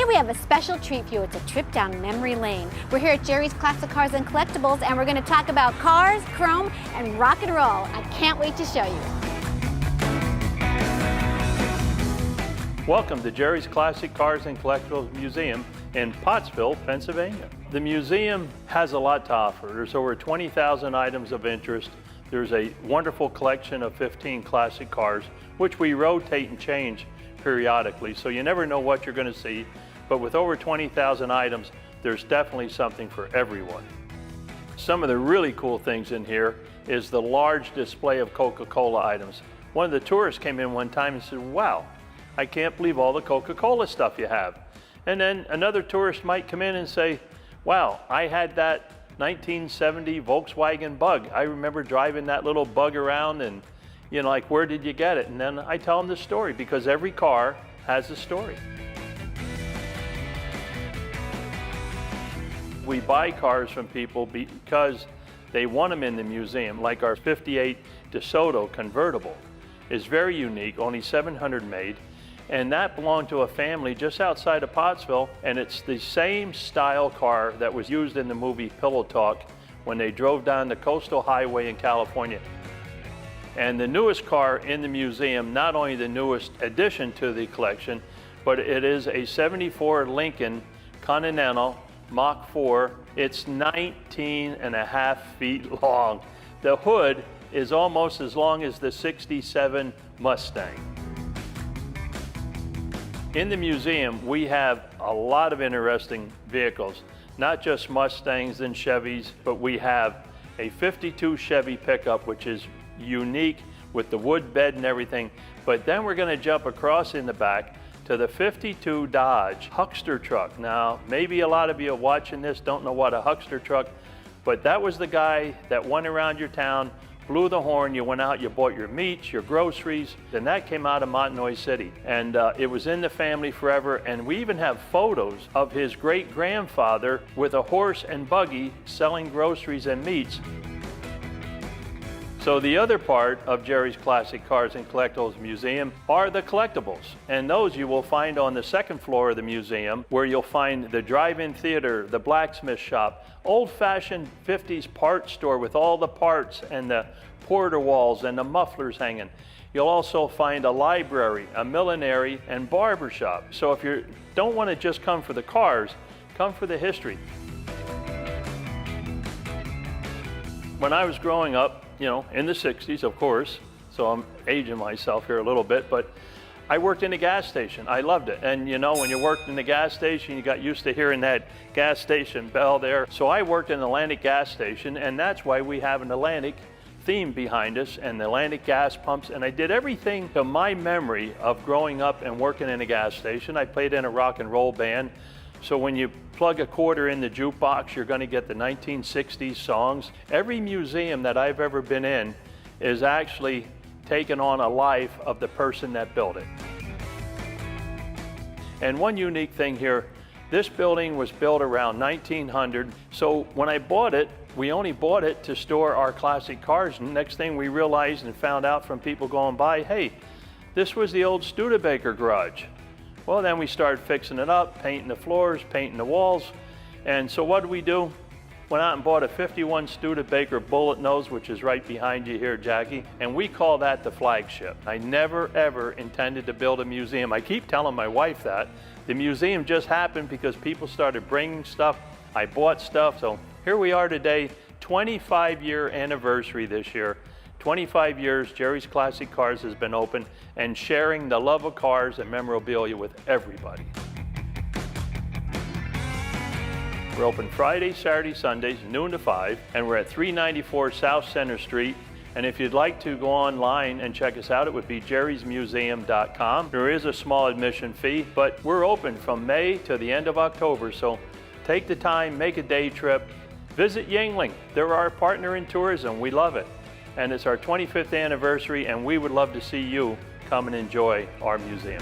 Today we have a special treat for you. It's a trip down memory lane. We're here at Jerry's Classic Cars and Collectibles, and we're going to talk about cars, chrome, and rock and roll. I can't wait to show you. Welcome to Jerry's Classic Cars and Collectibles Museum in Pottsville, Pennsylvania. The museum has a lot to offer. There's over 20,000 items of interest. There's a wonderful collection of 15 classic cars, which we rotate and change periodically, so you never know what you're going to see. But with over 20,000 items, there's definitely something for everyone. Some of the really cool things in here is the large display of Coca-Cola items. One of the tourists came in one time and said, "Wow, I can't believe all the Coca-Cola stuff you have." And then another tourist might come in and say, "Wow, I had that 1970 Volkswagen Bug. I remember driving that little Bug around, and you know, like, where did you get it?" And then I tell them the story, because every car has a story. We buy cars from people because they want them in the museum, like our 58 Desoto Convertible is very unique, only 700 made. And that belonged to a family just outside of Pottsville, and it's the same style car that was used in the movie Pillow Talk when they drove down the coastal highway in California. And the newest car in the museum, not only the newest addition to the collection, but it is a 74 Lincoln Continental Mach 4. It's 19.5 feet long. The hood is almost as long as the 67 Mustang. In the museum, we have a lot of interesting vehicles, not just Mustangs and Chevys, but we have a 52 Chevy pickup, which is unique with the wood bed and everything. But then we're going to jump across in the back to the 52 Dodge Huckster truck. Now, maybe a lot of you watching this don't know what a Huckster truck, but that was the guy that went around your town, blew the horn, you went out, you bought your meats, your groceries, and that came out of Montnoy City. And it was in the family forever, and we even have photos of his great-grandfather with a horse and buggy selling groceries and meats. So the other part of Jerry's Classic Cars and Collectibles Museum are the collectibles. And those you will find on the second floor of the museum, where you'll find the drive-in theater, the blacksmith shop, old-fashioned 50s parts store with all the parts and the porter walls and the mufflers hanging. You'll also find a library, a millinery, and barber shop. So if you don't want to just come for the cars, come for the history. When I was growing up, you know, in the 60s, of course, so I'm aging myself here a little bit, but I worked in a gas station. I loved it. And you know, when you worked in the gas station, you got used to hearing that gas station bell there. So I worked in the Atlantic gas station, and that's why we have an Atlantic theme behind us and the Atlantic gas pumps. And I did everything to my memory of growing up and working in a gas station. I played in a rock and roll band. So when you plug a quarter in the jukebox, you're going to get the 1960s songs. Every museum that I've ever been in is actually taken on a life of the person that built it. And one unique thing here, this building was built around 1900. So when I bought it, we only bought it to store our classic cars. And next thing we realized and found out from people going by, hey, this was the old Studebaker Garage. Well, then we started fixing it up, painting the floors, painting the walls. And so what did we do? Went out and bought a 51 Studebaker bullet nose, which is right behind you here, Jackie. And we call that the flagship. I never, ever intended to build a museum. I keep telling my wife that. The museum just happened because people started bringing stuff. I bought stuff. So here we are today, 25-year anniversary this year. 25 years, Jerry's Classic Cars has been open and sharing the love of cars and memorabilia with everybody. We're open Friday, Saturday, Sundays, noon to 5, and we're at 394 South Center Street. And if you'd like to go online and check us out, it would be jerrysmuseum.com. There is a small admission fee, but we're open from May to the end of October, so take the time, make a day trip, visit Yuengling. They're our partner in tourism. We love it. And it's our 25th anniversary, and we would love to see you come and enjoy our museum.